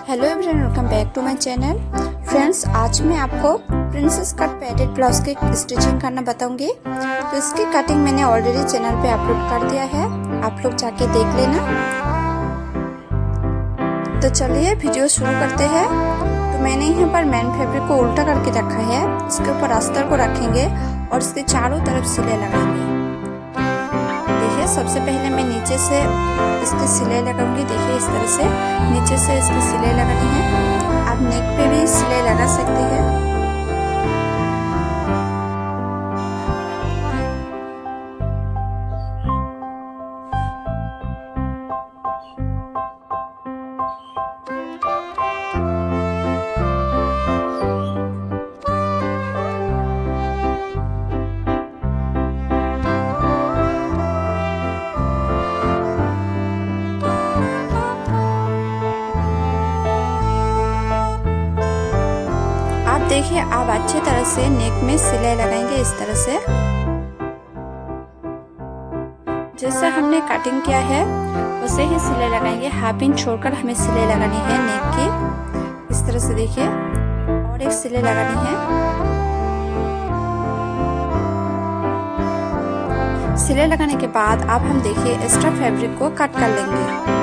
Hello everyone, welcome back to my channel. Friends, आज मैं आपको प्रिंसेस कट पैडेड ब्लाउज की स्टिचिंग करना बताऊंगी। तो इसकी कटिंग मैंने ऑलरेडी चैनल पे अपलोड कर दिया है, आप लोग जाके देख लेना। तो चलिए वीडियो शुरू करते हैं। तो मैंने यहाँ पर मेन फैब्रिक को उल्टा करके रखा है, इसके ऊपर अस्तर को रखेंगे और इसके चारों तरफ सिलाई लगाएंगे। देखिए, सबसे पहले मैं नीचे से इसकी सिलाई लगाऊंगी। देखिए, इस तरह से नीचे से इसकी सिलाई लगानी है। आप नेक पे भी सिलाई लगा सकते हैं। देखिए, आप अच्छी तरह से नेक में सिलाई लगाएंगे। इस तरह से जैसे हमने कटिंग किया है वैसे ही सिलाई लगाएंगे। हाफ इंच छोड़कर हमें सिलाई लगानी है नेक की। इस तरह से देखिए, और एक सिलाई लगानी है। सिलाई लगाने के बाद अब हम देखिए एक्स्ट्रा फैब्रिक को कट कर लेंगे।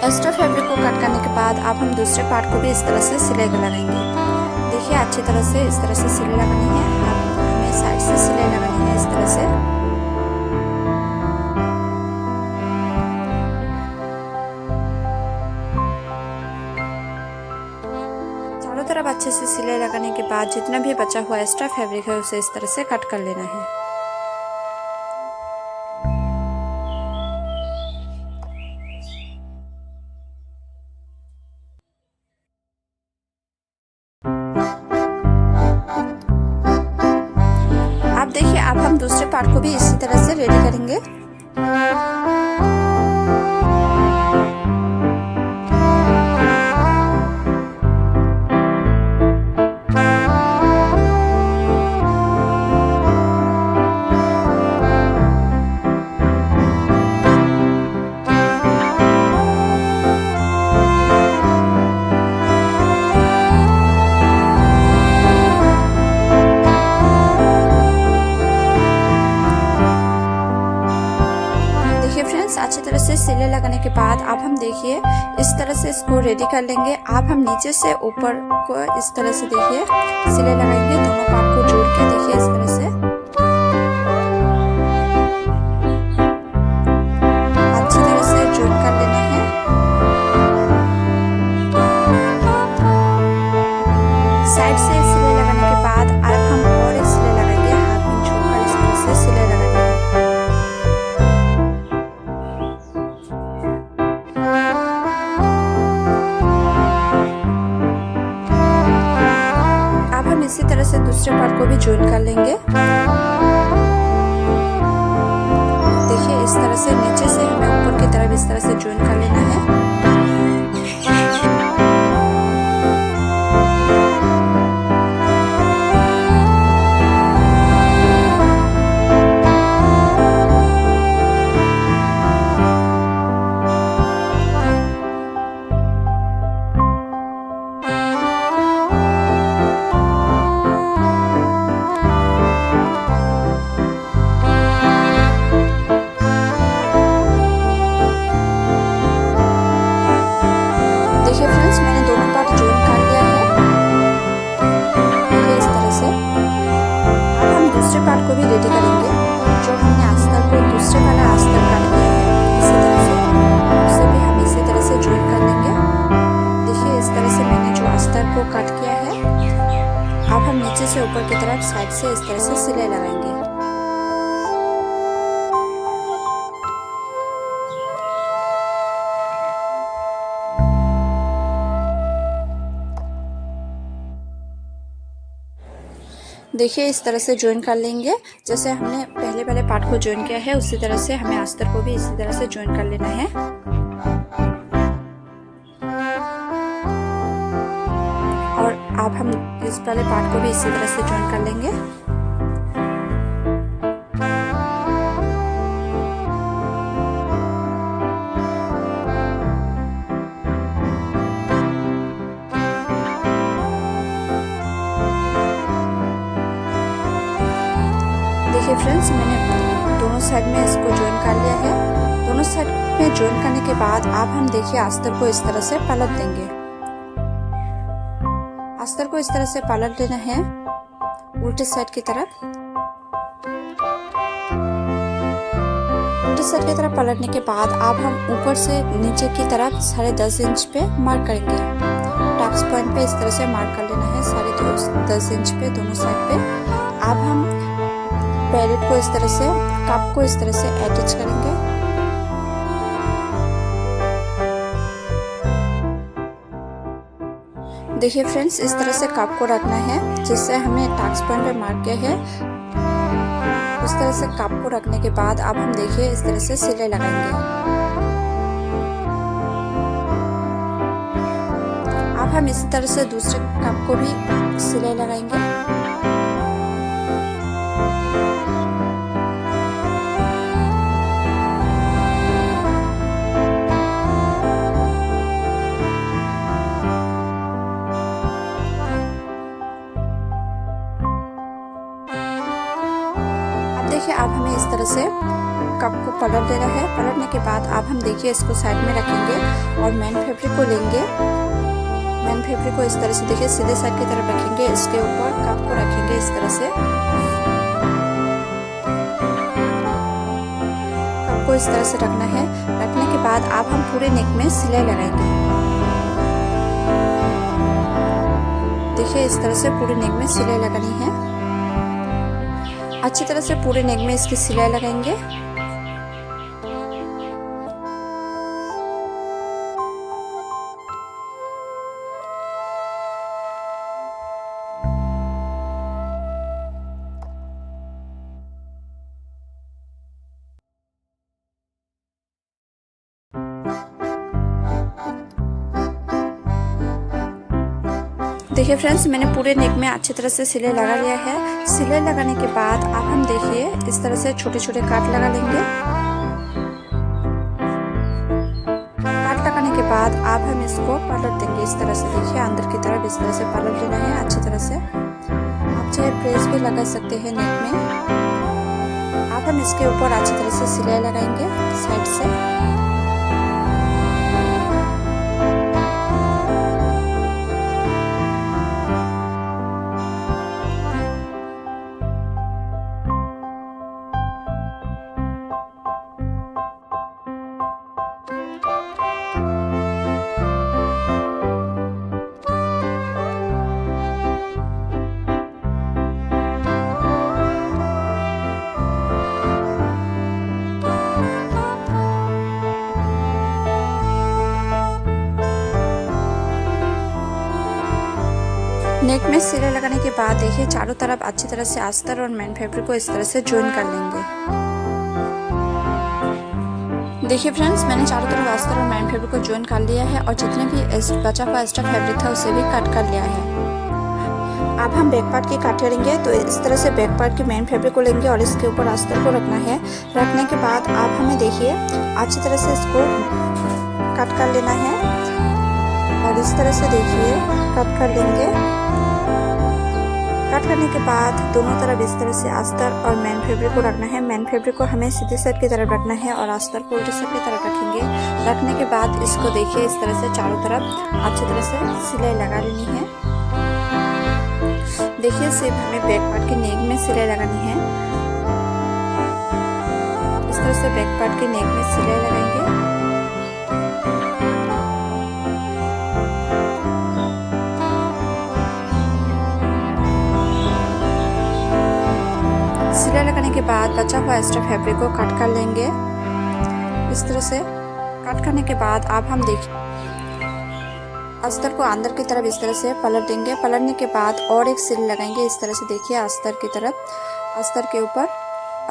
एक्स्ट्रा फैब्रिक को कट करने के बाद अब हम दूसरे पार्ट को भी इस तरह से सिलाई लगाएंगे। देखिए, अच्छी तरह से इस तरह से सिलाई लगानी है। अब हमें साइड से सिलाई लगानी है इस तरह से। चारों तरफ अच्छे से सिलाई लगाने के बाद जितना भी बचा हुआ एक्स्ट्रा फैब्रिक है उसे इस तरह से कट कर लेना है। देखिए, अब हम दूसरे पार्ट को भी इसी तरह से रेडी करेंगे। अच्छी तरह से सिलाई लगाने के बाद अब हम देखिए इस तरह से इसको रेडी कर लेंगे। अब हम नीचे से ऊपर को इस तरह से देखिए सिलाई लगाएंगे। दोनों पार्ट को जोड़ के देखिए इस तरह से अच्छी तरह से जोड़ कर लेना है। साइड से सिलाई लगाने के बाद अब हम और एक सिलाई लगाएंगे। हाथ में छोड़कर इस तरह से सिलाई लगानी है। इसी तरह से दूसरे पार्ट को भी ज्वाइन कर लेंगे। देखिए, इस तरह से नीचे से हमें ऊपर की तरफ इस तरह से ज्वाइन कर लेना है। देखिए फ्रेंड्स, मैंने दोनों पार्ट ज्वाइन कर लिया है। देखिए इस तरह से अब हम दूसरे पार्ट को भी रेडी करेंगे। जो हमने अस्तर को दूसरे वाला अस्तर काट लिया है इसी तरह से उसे भी हम इसी तरह से ज्वाइन कर लेंगे। देखिए, इस तरह से मैंने जो अस्तर को काट किया है। अब हम नीचे से ऊपर की तरफ साइड से इस तरह से सिलाई लगाएंगे। देखिए इस तरह से ज्वाइन कर लेंगे। जैसे हमने पहले वाले पार्ट को ज्वाइन किया है उसी तरह से हमें अस्तर को भी इसी तरह से ज्वाइन कर लेना है। और अब हम इस वाले पार्ट को भी इसी तरह से ज्वाइन कर लेंगे। देखिए फ्रेंड्स, मैंने दोनों साइड में इसको ज्वाइन कर लिया है। दोनों साइड में ज्वाइन करने के बाद अब हम देखिए अस्तर को इस तरह से पलट देंगे। अस्तर को इस तरह से पलट लेना है उल्टे साइड की तरफ। उल्टे साइड की तरफ पलटने के बाद अब हम ऊपर से नीचे की तरफ 10.5 इंच पे मार्क करेंगे। टक्स पॉइंट पे इस तरह से मार्क कर लेना है 10.5 इंच पे दोनों साइड पे। अब हम पैरेट को इस तरह से, कप को इस तरह से अटैच करेंगे। देखिए फ्रेंड्स, इस तरह से कप को रखना है जिससे हमने टक्स पॉइंट पे मार्क किया है। उस तरह से कप को रखने के बाद अब हम देखिए इस तरह से सिलाई लगाएंगे। अब हम इस तरह से दूसरे कप को भी सिलाई लगाएंगे। देखिए अब हमें इस तरह से कप को पलट देना है। पलटने के बाद अब हम देखिए इसको साइड में रखेंगे और मेन फैब्रिक को लेंगे। मेन फैब्रिक को इस तरह से देखिए सीधे साइड की तरफ रखेंगे। इसके ऊपर कप को रखेंगे इस तरह से। कप को इस तरह से रखना है। रखने के बाद अब हम पूरे नेक में सिलाई लगाएंगे। देखिए इस तरह से पूरे नेक में सिलाई लगानी है। अच्छी तरह से पूरे नेक में इसकी सिलाई लगाएंगे। देखिए फ्रेंड्स, मैंने पूरे नेक में अच्छी तरह से सिलाई लगा लिया है। सिलाई लगाने के बाद अब हम देखिए इस तरह से छोटे छोटे काट लगा लेंगे। काट लगाने के बाद अब हम इसको पलट देंगे इस तरह से। देखिए अंदर की तरफ इस तरह से पलट लेना है अच्छी तरह से। आप चाहे प्रेस भी लगा सकते हैं नेक में। अब हम इसके ऊपर अच्छी तरह से सिलाई लगाएंगे साइड से। नेक में सिलाई लगाने के बाद देखिए चारों तरफ अच्छी तरह से अस्तर और मेन फैब्रिक को इस तरह से ज्वाइन कर लेंगे। देखिए फ्रेंड्स, मैंने चारों तरफ अस्तर और मेन फैब्रिक को ज्वाइन कर लिया है और जितने भी बचा हुआ एक्स्ट्रा फैब्रिक था उसे भी कट कर लिया है। अब हम बैक पार्ट की कट करेंगे। तो इस तरह से बैक पार्ट के मेन फैब्रिक को लेंगे और इसके ऊपर अस्तर को रखना है। रखने के बाद आप हमें देखिए अच्छी तरह से इसको कट कर लेना है और इस तरह से देखिए कट कर लेंगे। कट करने के बाद दोनों तरफ इस तरह से अस्तर और मेन फैब्रिक को रखना है। मेन फैब्रिक को हमें सीधे साइड की तरफ रखना है और अस्तर को उल्टे साइड की तरफ रखेंगे। रखने के बाद इसको देखिए इस तरह से चारों तरफ अच्छी तरह से सिलाई लगा लेनी है। देखिए सिर्फ हमें बैक पार्ट के नेक में सिलाई लगानी है। इस तरह से बैक पार्ट के नेक में सिलाई लगाएंगे। सिलाई लगाने के बाद बचा हुआ एक्स्ट्रा फैब्रिक को कट कर लेंगे इस तरह से। कट करने के बाद अब हम देखिए अस्तर को अंदर की तरफ इस तरह से पलट देंगे। पलटने के बाद और एक सिले लगाएंगे इस तरह से। देखिए अस्तर की तरफ,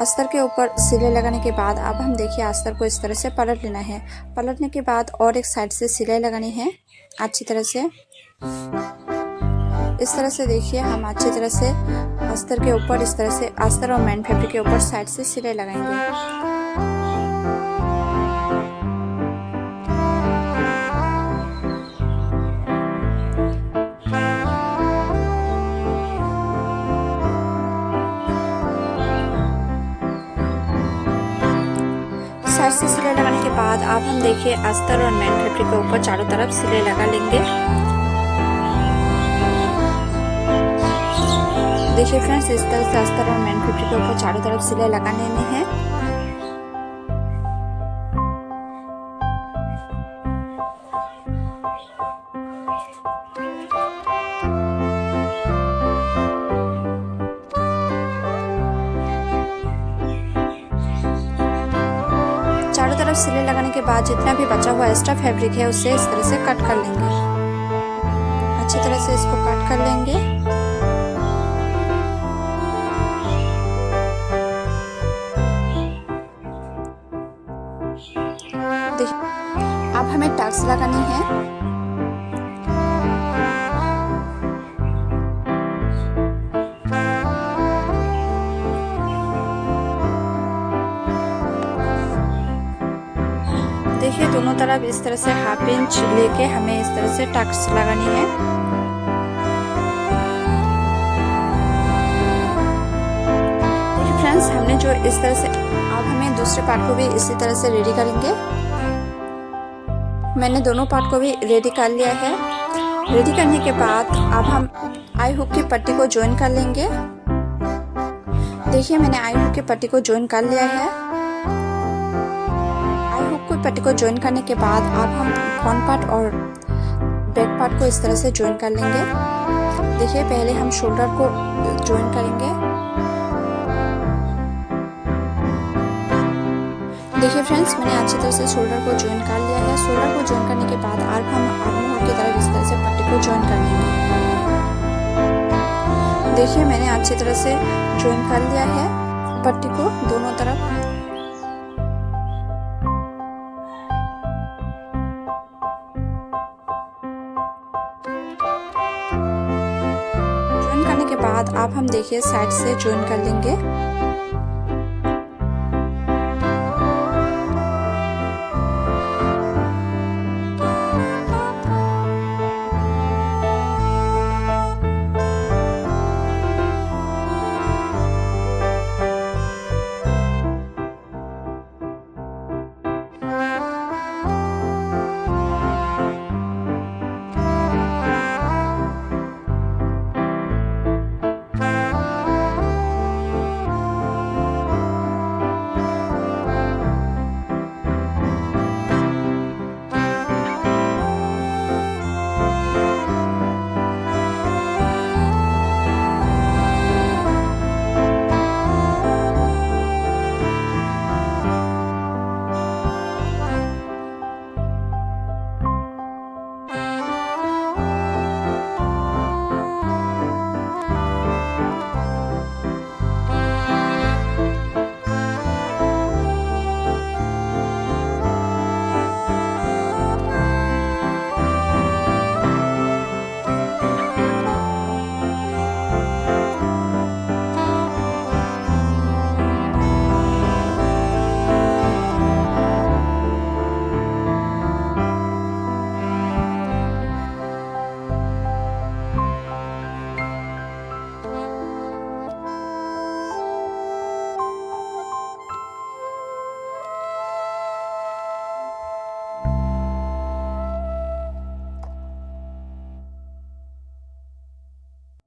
अस्तर के ऊपर सिले लगाने के बाद अब हम देखिए अस्तर को इस तरह से पलट लेना है। पलटने के बाद और एक साइड से सिलाई लगानी है अच्छी तरह से। इस तरह से देखिए हम अच्छी तरह से अस्तर के ऊपर इस तरह से अस्तर और मेन फैब्रिक के ऊपर साइड से सिलाई लगाएंगे। साइड से सिलाई लगाने के बाद अब हम देखिए अस्तर और मेन फैब्रिक के ऊपर चारों तरफ सिलाई लगा लेंगे। देखिए फ्रेंड्स इस तरह से अस्तर और मेन फैब्रिक के ऊपर चारों तरफ सिलाई लगा लेने हैं। चारों तरफ सिलाई लगाने के बाद जितना भी बचा हुआ एक्स्ट्रा फैब्रिक है उसे इस तरह से कट कर लेंगे। अच्छी तरह से इसको कट कर लेंगे। देखिए अब हमें टक्स लगानी है। देखिए दोनों तरफ इस तरह से हाफ इंच लेके हमें इस तरह से टक्स लगानी है। देखिए फ्रेंड्स हमने जो इस तरह से अब हमें दूसरे पार्ट को भी इसी तरह से रेडी करेंगे। मैंने दोनों पार्ट को भी रेडी कर लिया है। रेडी करने के बाद अब हम आई हुक की पट्टी को ज्वाइन कर लेंगे। देखिए मैंने आई हुक की पट्टी को ज्वाइन कर लिया है। पट्टी को ज्वाइन करने के बाद अब हम फ्रंट पार्ट और बैक पार्ट को इस तरह से ज्वाइन कर लेंगे। देखिए पहले हम शोल्डर को ज्वाइन करेंगे। देखिए फ्रेंड्स मैंने अच्छी तरह से शोल्डर को ज्वाइन कर लिया है। शोल्डर को ज्वाइन करने के बाद अब हम आर्म होल की तरफ इस तरह से पट्टी को ज्वाइन कर लेंगे। देखिए मैंने अच्छी तरह से ज्वाइन कर लिया है पट्टी को दोनों तरफ। के बाद आप हम देखिए साइड से ज्वाइन कर लेंगे।